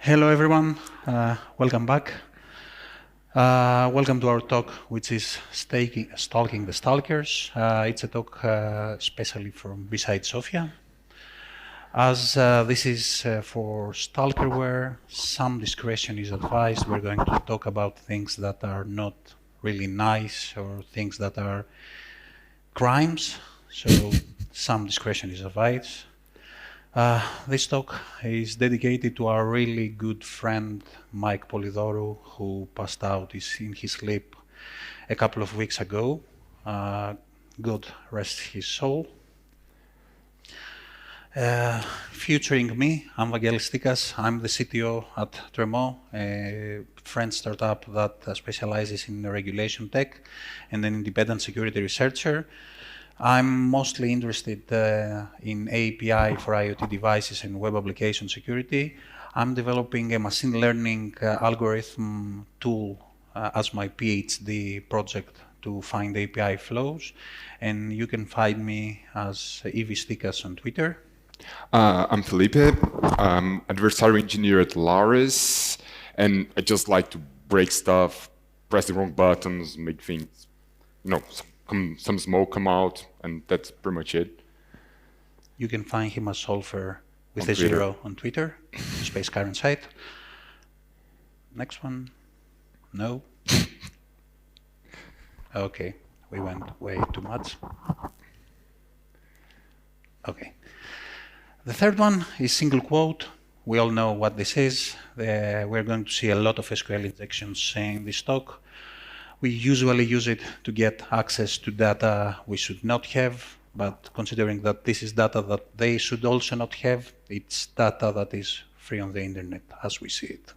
Hello everyone, welcome back. Welcome to our talk, which is Stalking the Stalkers. It's a talk especially from BSides Sofia. As this is for stalkerware, some discretion is advised. We're going to talk about things that are not really nice or things that are crimes, so some discretion is advised. This talk is dedicated to our really good friend Mike Polidoro, who passed out in his sleep a couple of weeks ago. God rest his soul. Featuring me, I'm Vangelis Stykas. I'm the CTO at Tremo, a French startup that specializes in regulation tech and an independent security researcher. I'm mostly interested in API for IoT devices and web application security. I'm developing a machine learning algorithm tool as my PhD project to find API flows. And you can find me as Stykas on Twitter. I'm Felipe. I'm adversarial engineer at Laris, and I just like to break stuff, press the wrong buttons, make things, some smoke come out, and that's pretty much it. You can find him as Solfer with a zero on Twitter, space current site. Next one. No? Okay, we went way too much. Okay. The third one is single quote. We all know what this is. We're going to see a lot of SQL injections in this talk. We usually use it to get access to data we should not have, but considering that this is data that they should also not have, it's data that is free on the internet as we see it.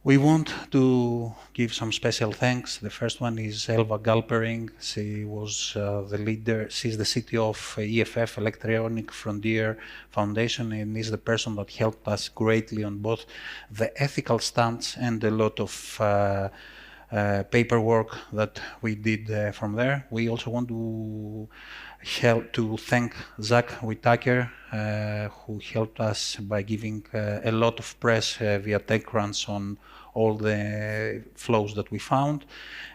We want to give some special thanks. The first one is Elva Galpering. She was the leader. She's the CTO of EFF, Electronic Frontier Foundation, and is the person that helped us greatly on both the ethical stance and a lot of paperwork that we did from there. We also want to thank Zach Whitaker, who helped us by giving a lot of press via TechCrunch on all the flows that we found,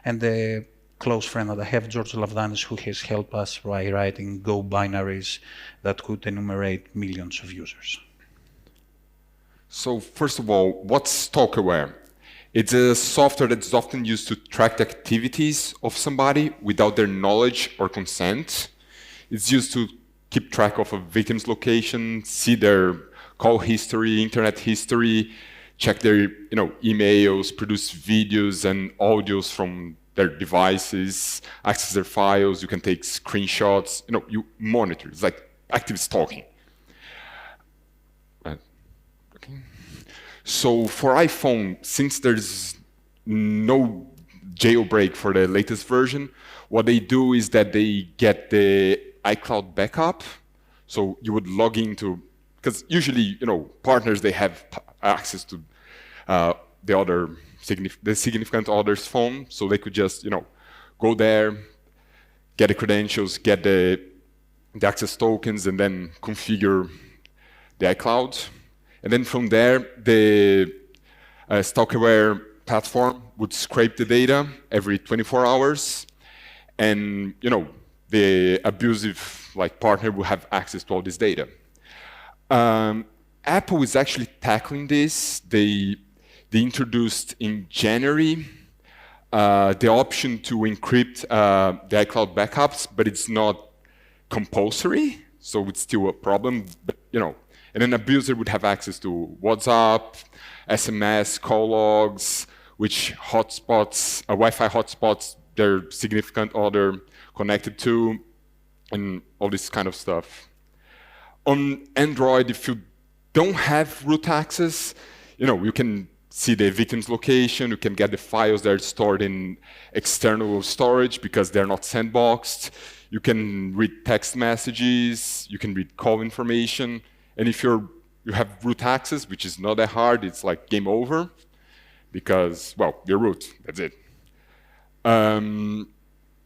and the close friend that I have, George Lavdanis, who has helped us by writing Go binaries that could enumerate millions of users. So first of all, what's Stalkerware? It's a software that's often used to track the activities of somebody without their knowledge or consent. It's used to keep track of a victim's location, see their call history, internet history, check their emails, produce videos and audios from their devices, access their files, you can take screenshots, you monitor. It's like active stalking. Okay. So for iPhone, since there's no jailbreak for the latest version, what they do is that they get the iCloud backup. So you would log into, because usually, partners, they have access to the significant other's phone, so they could just, go there, get the credentials, get the access tokens, and then configure the iCloud. And then from there, the Stalkerware platform would scrape the data every 24 hours, and the abusive partner will have access to all this data. Apple is actually tackling this. They introduced in January the option to encrypt the iCloud backups, but it's not compulsory, so it's still a problem. But and an abuser would have access to WhatsApp, SMS, call logs, which hotspots, Wi-Fi hotspots their significant other connected to, and all this kind of stuff. On Android, if you don't have root access, you can see the victim's location, you can get the files that are stored in external storage because they're not sandboxed. You can read text messages, you can read call information, and if you have root access, which is not that hard, it's like game over, because, well, you're root, that's it. In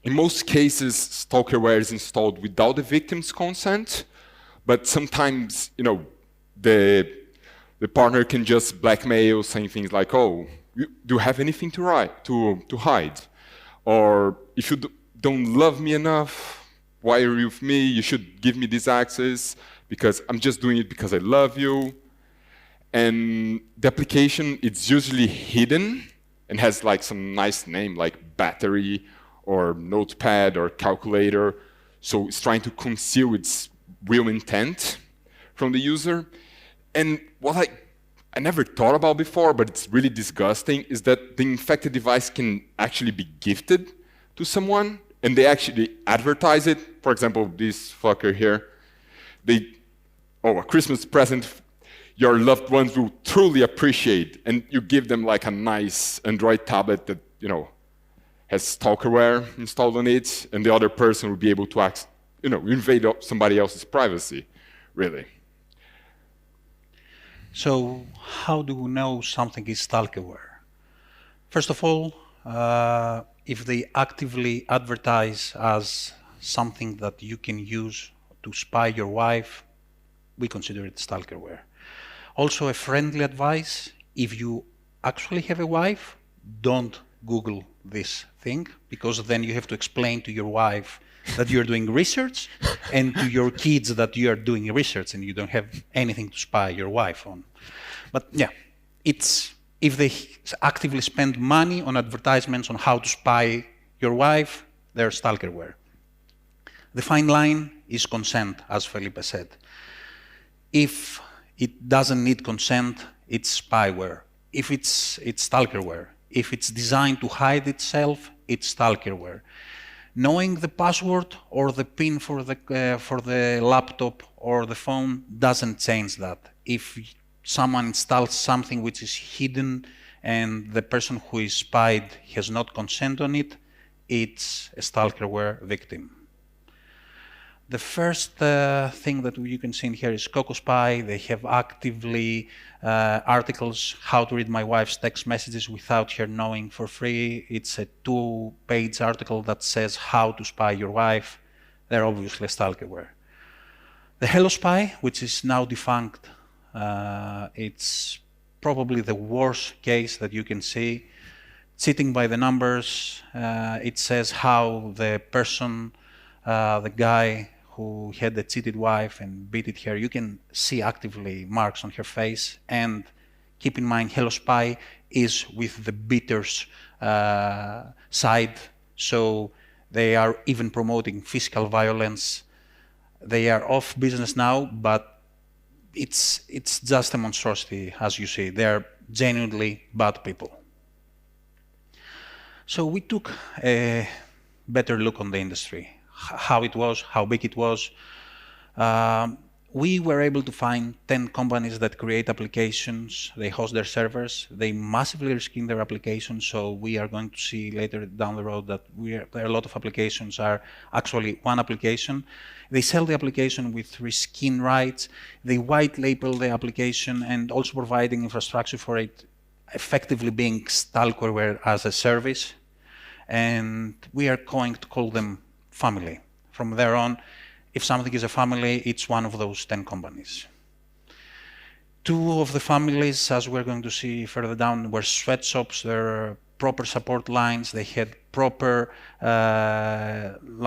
most cases, Stalkerware is installed without the victim's consent, but sometimes, the the partner can just blackmail, saying things like, "Oh, do you have anything to hide? Or if you don't love me enough, why are you with me? You should give me this access because I'm just doing it because I love you." And the application, it's usually hidden and has like some nice name like battery or notepad or calculator. So it's trying to conceal its real intent from the user. And what I never thought about before, but it's really disgusting, is that the infected device can actually be gifted to someone, and they actually advertise it. For example, this fucker here, a Christmas present your loved ones will truly appreciate, and you give them like a nice Android tablet that has stalkerware installed on it, and the other person will be able to invade somebody else's privacy, really. So how do we know something is stalkerware? First of all, if they actively advertise as something that you can use to spy your wife, we consider it stalkerware. Also, a friendly advice, if you actually have a wife, don't Google this thing, because then you have to explain to your wife that you're doing research and to your kids that you are doing research and you don't have anything to spy your wife on. But yeah, if they actively spend money on advertisements on how to spy your wife, they're stalkerware. The fine line is consent, as Felipe said. If it doesn't need consent, it's spyware. If it's stalkerware. If it's designed to hide itself, it's stalkerware. Knowing the password or the PIN for the laptop or the phone doesn't change that. If someone installs something which is hidden and the person who is spied has not consent on it, it's a stalkerware victim. The first thing that you can see in here is CocoSpy. They have actively articles, how to read my wife's text messages without her knowing, for free. It's a 2-page article that says how to spy your wife. They're obviously stalkerware. The HelloSpy, which is now defunct, it's probably the worst case that you can see. Cheating by the numbers, it says how the person, the guy who had the cheated wife and beated her, you can see actively marks on her face. And keep in mind, HelloSpy is with the beater's side, so they are even promoting physical violence. They are off business now, but it's just a monstrosity, as you see. They are genuinely bad people. So we took a better look on the industry, how it was, how big it was. We were able to find 10 companies that create applications. They host their servers. They massively reskin their applications. So we are going to see later down the road that a lot of applications are actually one application. They sell the application with reskin rights. They white label the application and also providing infrastructure for it, effectively being stalkerware as a service. And we are going to call them family. From there on, if something is a family, it's one of those 10 companies. 2 of the families, as we're going to see further down, were sweatshops. There are proper support lines. They had proper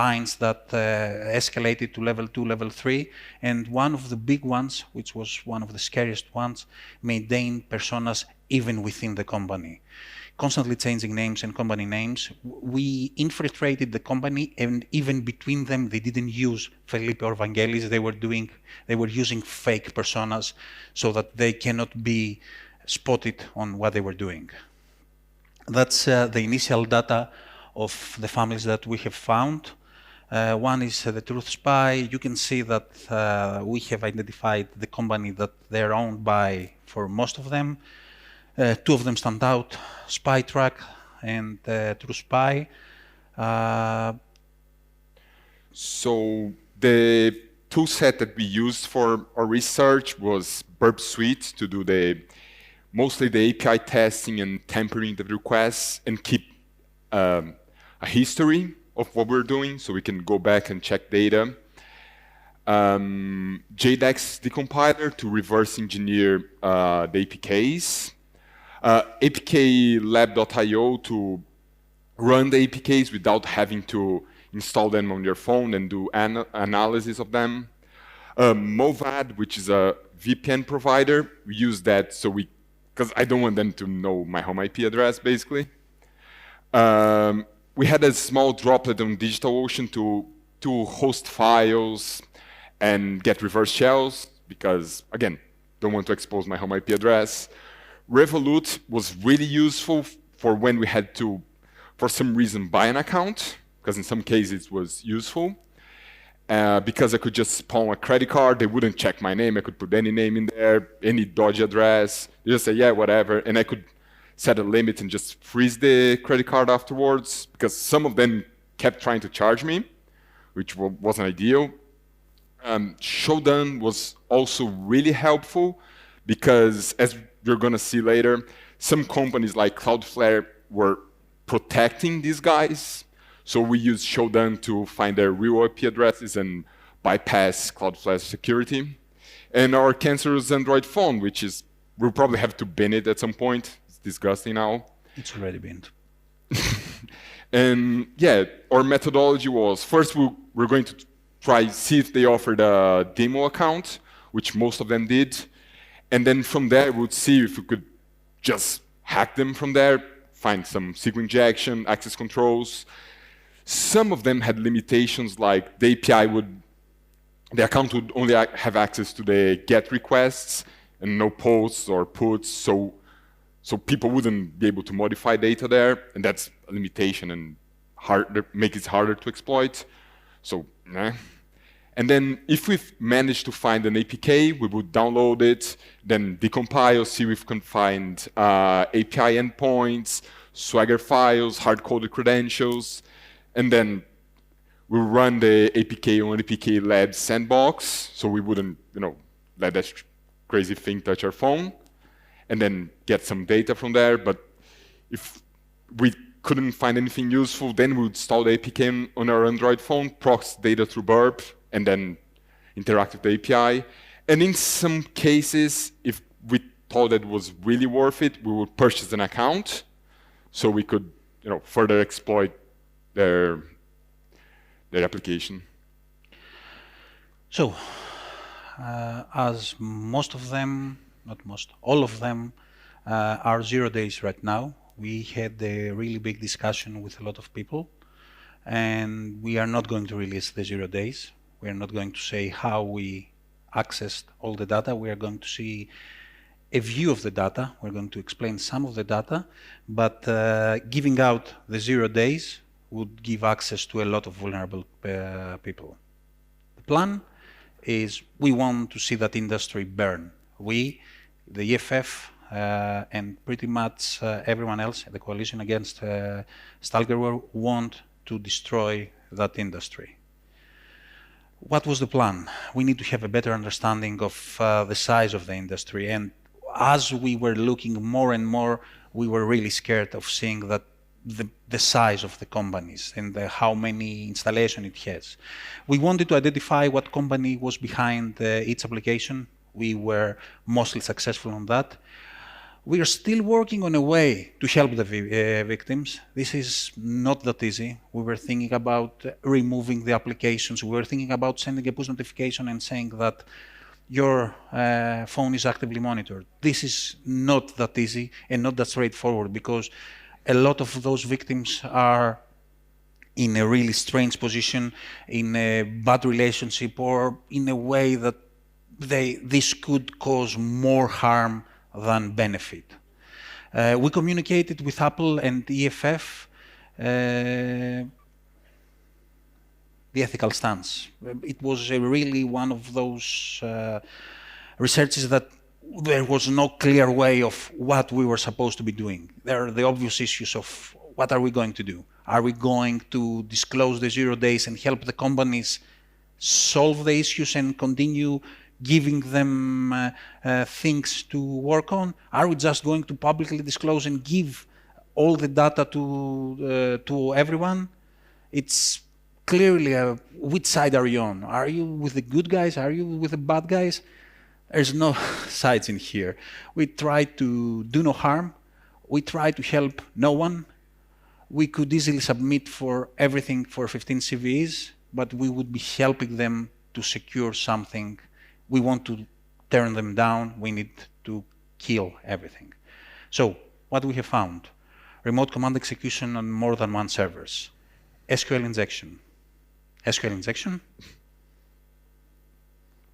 lines that escalated to level 2, level 3. And one of the big ones, which was one of the scariest ones, maintained personas even within the company. Constantly changing names and company names. We infiltrated the company, and even between them, they didn't use Felipe or Vangelis. They were using fake personas so that they cannot be spotted on what they were doing. That's the initial data of the families that we have found. One is the Truth Spy. You can see that we have identified the company that they're owned by for most of them. 2 of them stand out, SpyTrack and True Spy. So the tool set that we used for our research was Burp Suite to do mostly the API testing and tampering the requests and keep a history of what we're doing so we can go back and check data. JDEX decompiler to reverse engineer the APKs, apklab.io to run the APKs without having to install them on your phone and do analysis of them. Movad, which is a VPN provider, we use that so because I don't want them to know my home IP address, basically. We had a small droplet on DigitalOcean to host files and get reverse shells, because, again, don't want to expose my home IP address. Revolut was really useful for when we had to, for some reason, buy an account, because in some cases it was useful. Because I could just spawn a credit card, they wouldn't check my name, I could put any name in there, any dodgy address, they just say, yeah, whatever, and I could set a limit and just freeze the credit card afterwards, because some of them kept trying to charge me, which wasn't ideal. Shodan was also really helpful, because as you're going to see later, some companies like Cloudflare were protecting these guys. So we use Shodan to find their real IP addresses and bypass Cloudflare security. And our cancerous Android phone, which is, we'll probably have to bin it at some point. It's disgusting now. It's already binned. And yeah, our methodology was, first we're going to try see if they offered a demo account, which most of them did. And then from there, we'd see if we could just hack them from there, find some SQL injection, access controls. Some of them had limitations, like the account would only have access to the GET requests and no posts or puts, so people wouldn't be able to modify data there, and that's a limitation and make it harder to exploit. So, nah. And then if we've managed to find an APK, we would download it, then decompile, see if we can find API endpoints, Swagger files, hard-coded credentials, and then we run the APK on APK Lab sandbox, so we wouldn't, let that crazy thing touch our phone, and then get some data from there. But if we couldn't find anything useful, then we would install the APK on our Android phone, prox data through burp, and then interact with the API. And in some cases, if we thought that was really worth it, we would purchase an account, so we could, further exploit their application. So, as most of them, not most, all of them are 0 days right now, we had a really big discussion with a lot of people, and we are not going to release the 0 days. We are not going to say how we accessed all the data. We are going to see a view of the data. We're going to explain some of the data, but giving out the 0 days would give access to a lot of vulnerable people. The plan is we want to see that industry burn. We, the EFF, and pretty much everyone else, the coalition against Stalker, want to destroy that industry. What was the plan? We need to have a better understanding of the size of the industry, and as we were looking more and more, we were really scared of seeing that the size of the companies and how many installations it has. We wanted to identify what company was behind each application. We were mostly successful on that. We are still working on a way to help the victims. This is not that easy. We were thinking about removing the applications. We were thinking about sending a push notification and saying that your phone is actively monitored. This is not that easy and not that straightforward, because a lot of those victims are in a really strange position, in a bad relationship, or in a way that this could cause more harm than benefit. We communicated with Apple and EFF the ethical stance. It was really one of those researches that there was no clear way of what we were supposed to be doing. There are the obvious issues of what are we going to do? Are we going to disclose the 0 days and help the companies solve the issues and continue giving them things to work on? Are we just going to publicly disclose and give all the data to everyone? It's clearly, which side are you on? Are you with the good guys? Are you with the bad guys? There's no sides in here. We try to do no harm. We try to help no one. We could easily submit for everything for 15 CVs, but we would be helping them to secure something. We want to turn them down. We need to kill everything. So what we have found: remote command execution on more than one servers, SQL injection,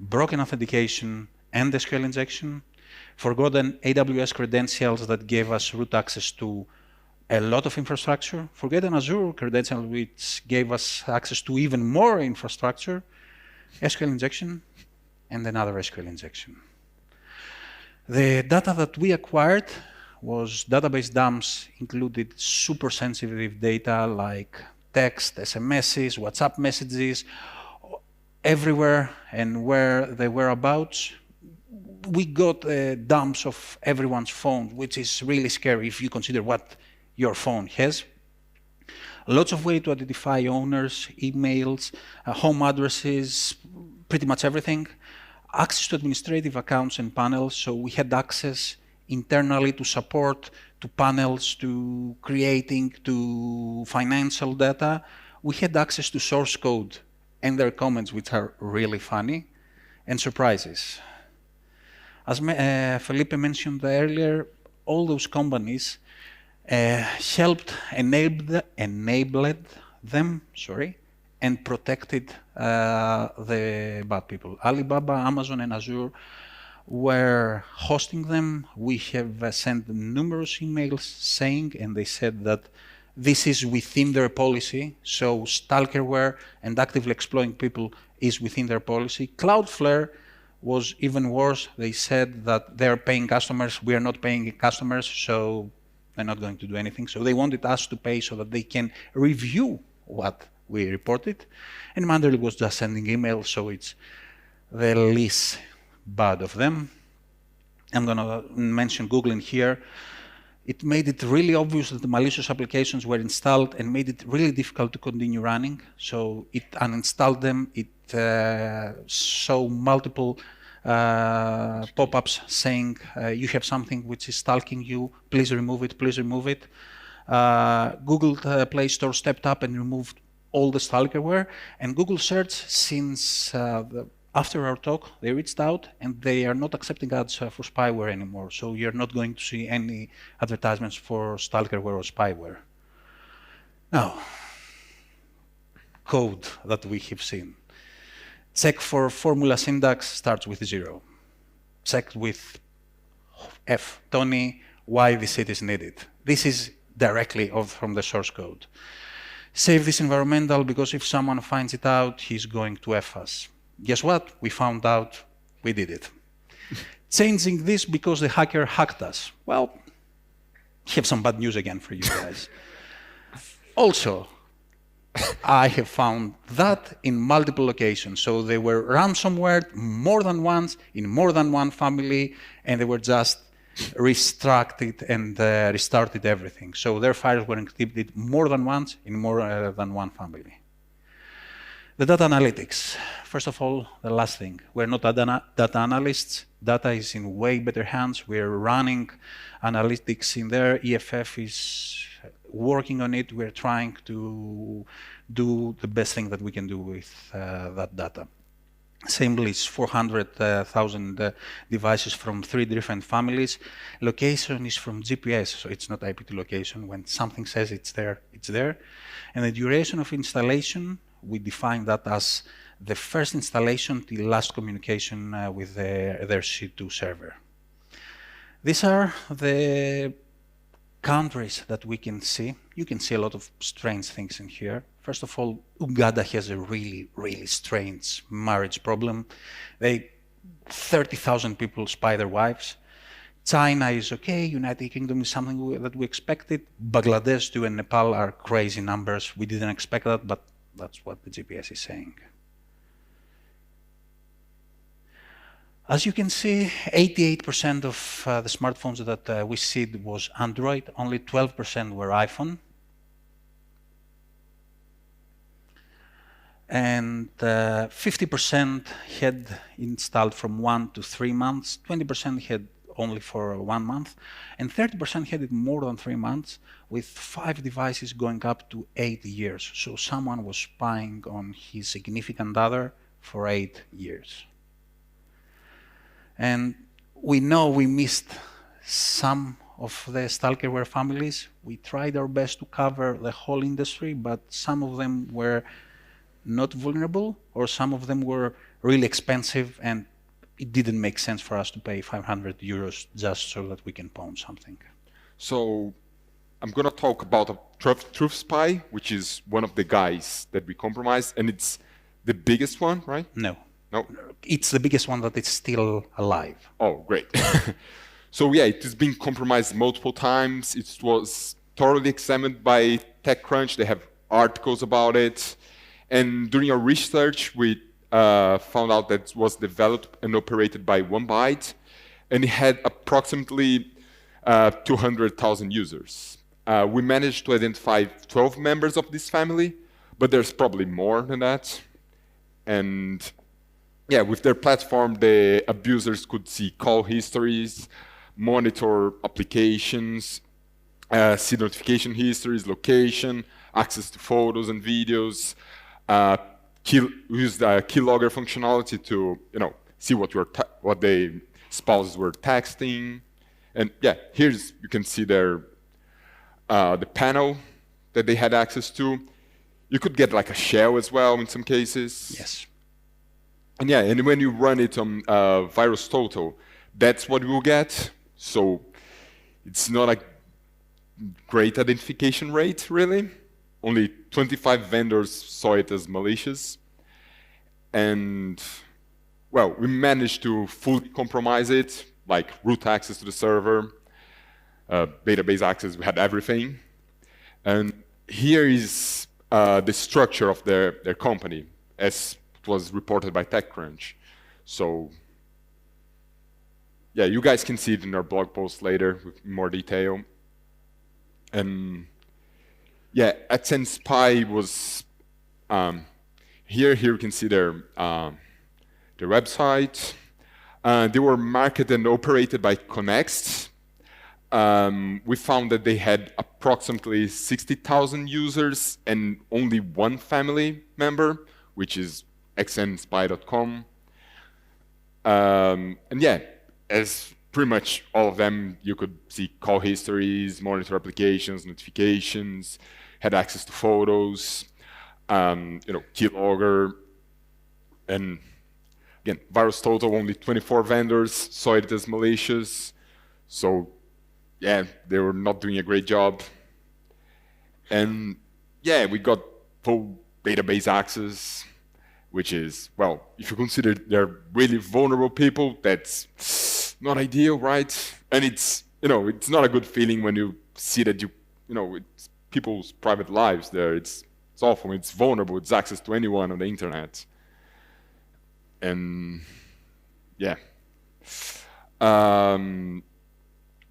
broken authentication and SQL injection, forgotten AWS credentials that gave us root access to a lot of infrastructure, forgotten Azure credentials which gave us access to even more infrastructure, SQL injection, and another SQL injection. The data that we acquired was database dumps, included super sensitive data like text, SMSs, WhatsApp messages, everywhere and where they were about. We got dumps of everyone's phone, which is really scary if you consider what your phone has. Lots of ways to identify owners, emails, home addresses, pretty much everything. Access to administrative accounts and panels, so we had access internally to support, to panels, to creating, to financial data. We had access to source code and their comments, which are really funny, and surprises. As Felipe mentioned earlier, all those companies helped enabled them, and protected the bad people. Alibaba, Amazon, and Azure were hosting them. We have sent numerous emails saying, and they said that this is within their policy, so stalkerware and actively exploiting people is within their policy. Cloudflare was even worse. They said that they're paying customers, we are not paying customers, so they're not going to do anything. So they wanted us to pay so that they can review what we reported. And Manderly was just sending emails, so it's the least bad of them. I'm going to mention Google in here. It made it really obvious that the malicious applications were installed and made it really difficult to continue running. So it uninstalled them. It saw multiple pop-ups saying, you have something which is stalking you, please remove it, please remove it. Google Play Store stepped up and removed all the stalkerware. And Google Search, since after our talk, they reached out and they are not accepting ads for spyware anymore. So you're not going to see any advertisements for stalkerware or spyware. Now, code that we have seen. Check for formula syntax starts with 0. Check with F, Tony, why this set is needed. This is directly from the source code. Save this environmental because if someone finds it out, he's going to F us. Guess what? We found out we did it. Changing this because the hacker hacked us. Well, I have some bad news again for you guys. Also, I have found that in multiple locations. So they were ransomware more than once, in more than one family, and they were just restructured and restarted everything. So their files were encrypted more than once in more than one family. The data analytics. First of all, the last thing. We're not data analysts. Data is in way better hands. We're running analytics in there. EFF is working on it. We're trying to do the best thing that we can do with that data. Same list, 400,000 devices from 3 different families. Location is from GPS, so it's not IP to location. When something says it's there, it's there. And the duration of installation, we define that as the first installation till last communication with their C2 server. These are the countries that we can see. You can see a lot of strange things in here. First of all, Uganda has a really, really strange marriage problem. 30,000 people spy their wives. China is okay. United Kingdom is something that we expected. Bangladesh too and Nepal are crazy numbers. We didn't expect that, but that's what the GPS is saying. As you can see, 88% of the smartphones that we see was Android, only 12% were iPhone. And 50% had installed from 1 to 3 months, 20% had only for 1 month, and 30% had it more than 3 months, with 5 devices going up to 8 years. So someone was spying on his significant other for 8 years. And we know we missed some of the stalkerware families. We tried our best to cover the whole industry, but some of them were not vulnerable, or some of them were really expensive, and it didn't make sense for us to pay 500 euros just so that we can pawn something. So I'm going to talk about a truth spy, which is one of the guys that we compromised, and it's the biggest one, right? No. No? It's the biggest one that is still alive. Oh, great. So yeah, it has been compromised multiple times. It was thoroughly examined by TechCrunch. They have articles about it. And during our research, we found out that it was developed and operated by 1Byte, and it had approximately 200,000 users. We managed to identify 12 members of this family, but there's probably more than that. And yeah, with their platform, the abusers could see call histories, monitor applications, see notification histories, location, access to photos and videos, use the keylogger functionality to see what the spouses were texting. And yeah, here's you can see their the panel that they had access to. You could get like a shell as well in some cases. Yes. And yeah, and when you run it on VirusTotal, that's what we'll get. So it's not a great identification rate, really. Only 25 vendors saw it as malicious. And, well, we managed to fully compromise it, like root access to the server, database access, we had everything. And here is the structure of their company, as it was reported by TechCrunch. So, yeah, you guys can see it in our blog post later with more detail. And yeah, AdSense Spy was here. Here you can see their website. They were marketed and operated by Connext. We found that they had approximately 60,000 users and only one family member, which is xnspy.com. And yeah, as pretty much all of them, you could see call histories, monitor applications, notifications, had access to photos, keylogger, and again, VirusTotal, only 24 vendors saw it as malicious. So yeah, they were not doing a great job. And yeah, we got full database access, which is, well, if you consider they're really vulnerable people, that's not ideal, right? And it's, it's not a good feeling when you see that it's people's private lives there. It's awful, it's vulnerable, it's access to anyone on the internet. And yeah.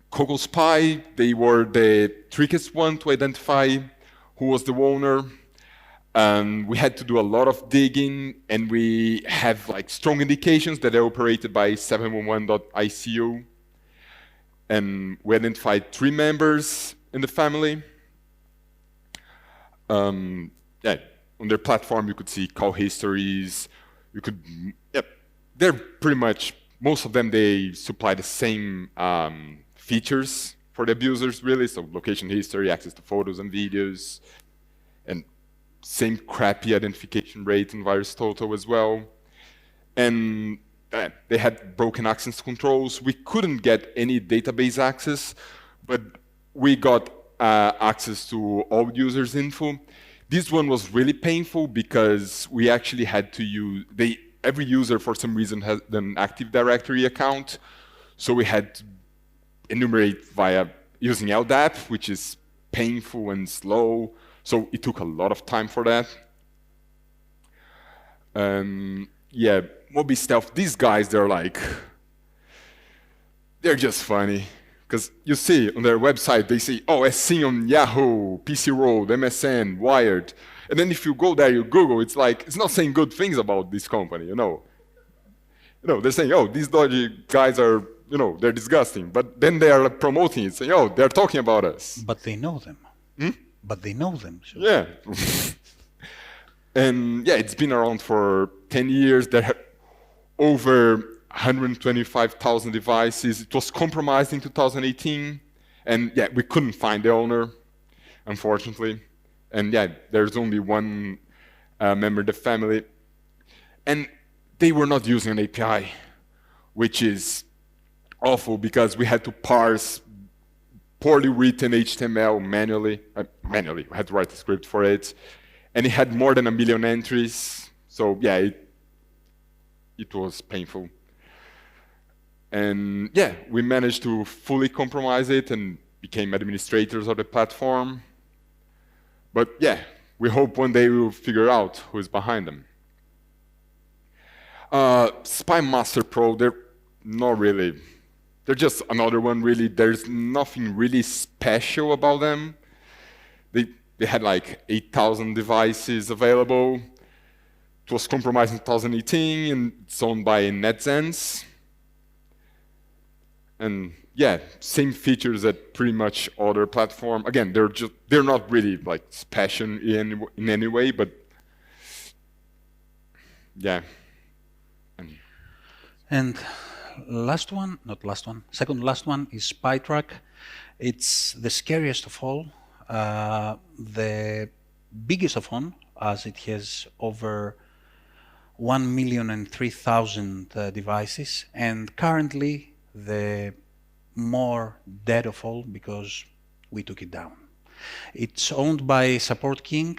Coco Spy, they were the trickiest one to identify who was the owner. We had to do a lot of digging, and we have like strong indications that they're operated by 711.ico. And we identified 3 members in the family. Yeah, on their platform you could see call histories. You could, they're pretty much, most of them, they supply the same features for the abusers, really. So location history, access to photos and videos, and same crappy identification rate in VirusTotal as well. And they had broken access controls. We couldn't get any database access, but we got access to all users' info. This one was really painful because we actually had to use, every user for some reason has an Active Directory account, so we had to enumerate via using LDAP, which is painful and slow, so it took a lot of time for that. Yeah, Moby Stealth, these guys, they're just funny. Because you see on their website, they say, oh, as seen on Yahoo, PC World, MSN, Wired. And then if you go there, you Google, it's like, it's not saying good things about this company, you know. They're saying, oh, these dodgy guys are, they're disgusting. But then they are promoting it, saying, oh, they're talking about us. But they know them. But they know them. So. Yeah. And yeah, it's been around for 10 years. There are over 125,000 devices. It was compromised in 2018. And yeah, we couldn't find the owner, unfortunately. And yeah, there's only one member of the family. And they were not using an API, which is awful because we had to parse poorly written HTML manually. We had to write a script for it. And it had more than 1 million entries. So yeah, it was painful. And yeah, we managed to fully compromise it and became administrators of the platform. But yeah, we hope one day we'll figure out who is behind them. Spy Master Pro, they're not really, they're just another one really. There's nothing really special about them. They had like 8,000 devices available. It was compromised in 2018 and it's owned by NetZens. And yeah, same features that pretty much other platform. Again, they're not really like special in any way, but yeah. And second last one is SpyTrack. It's the scariest of all, the biggest of all, as it has over 1,003,000 devices, and currently the more dead of all because we took it down. It's owned by Support King.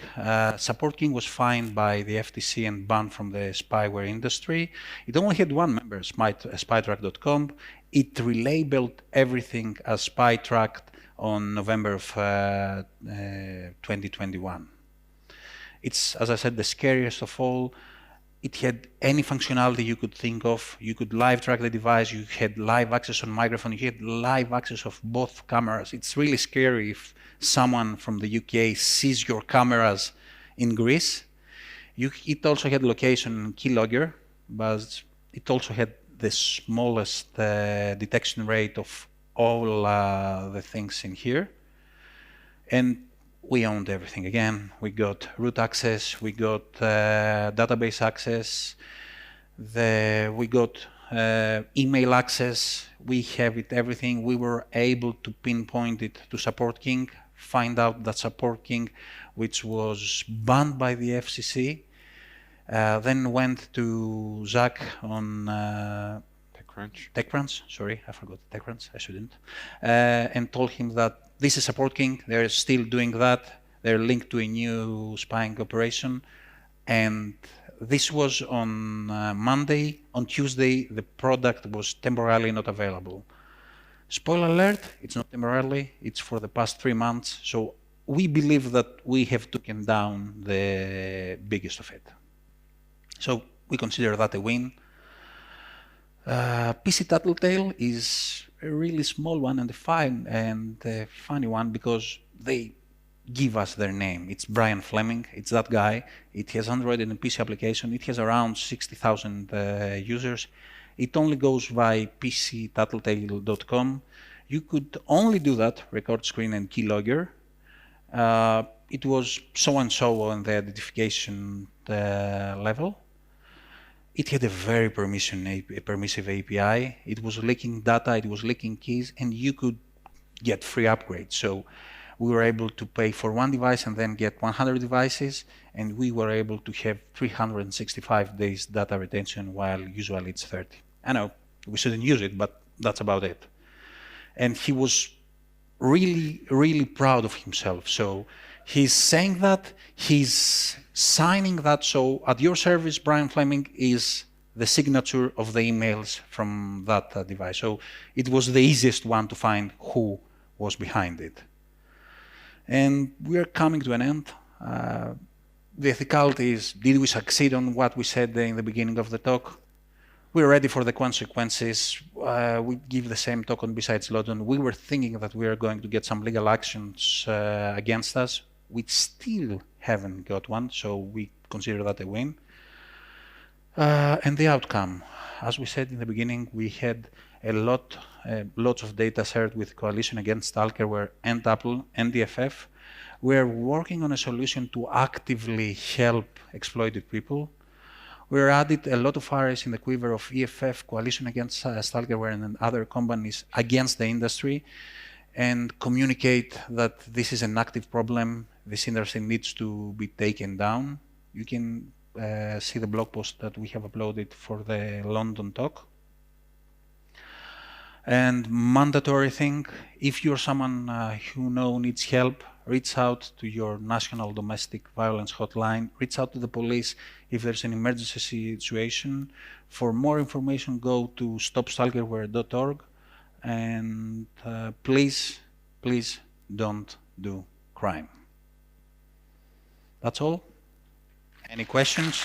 Support King was fined by the FTC and banned from the spyware industry. It only had one member, spytrack.com. It relabeled everything as SpyTrack on November of 2021. It's, as I said, the scariest of all. It had any functionality you could think of. You could live track the device. You had live access on microphone. You had live access of both cameras. It's really scary if someone from the UK sees your cameras in Greece. It also had location keylogger, but it also had the smallest detection rate of all the things in here. And we owned everything again. We got root access, we got database access, we got email access, we have it everything. We were able to pinpoint it to Support King, find out that Support King, which was banned by the FCC, then went to Zach on TechCrunch, sorry, I forgot TechCrunch, I shouldn't, and told him that this is Support King, they're still doing that, they're linked to a new spying operation, and this was on Monday. On Tuesday, the product was temporarily not available. Spoiler alert, it's not temporarily, it's for the past 3 months, so we believe that we have taken down the biggest of it. So we consider that a win. PC Tattletale is a really small one and a funny one because they give us their name. It's Brian Fleming, it's that guy. It has Android and a PC application. It has around 60,000 users. It only goes by pctattletale.com. You could only do that, record screen and keylogger. It was so-and-so on the identification level. It had a very permissive API. It was leaking data, it was leaking keys, and you could get free upgrades. So we were able to pay for one device and then get 100 devices, and we were able to have 365 days data retention while usually it's 30. I know, we shouldn't use it, but that's about it. And he was really, really proud of himself. So he's saying that, he's signing that, so at your service, Brian Fleming, is the signature of the emails from that device. So it was the easiest one to find who was behind it. And we're coming to an end. The ethicality is, did we succeed on what we said in the beginning of the talk? We're ready for the consequences. We give the same talk on BSides London. We were thinking that we are going to get some legal actions against us. We still haven't got one, so we consider that a win. And the outcome, as we said in the beginning, we had lots of data shared with Coalition Against Stalkerware and Apple and the FF. We're working on a solution to actively help exploited people. We're added a lot of arrows in the quiver of EFF, Coalition Against Stalkerware, and other companies against the industry, and communicate that this is an active problem. This industry needs to be taken down. You can see the blog post that we have uploaded for the London talk. And mandatory thing, if you're someone who needs help, reach out to your national domestic violence hotline, reach out to the police if there's an emergency situation. For more information, go to stopstalkerware.org, and please don't do crime. That's all. Any questions?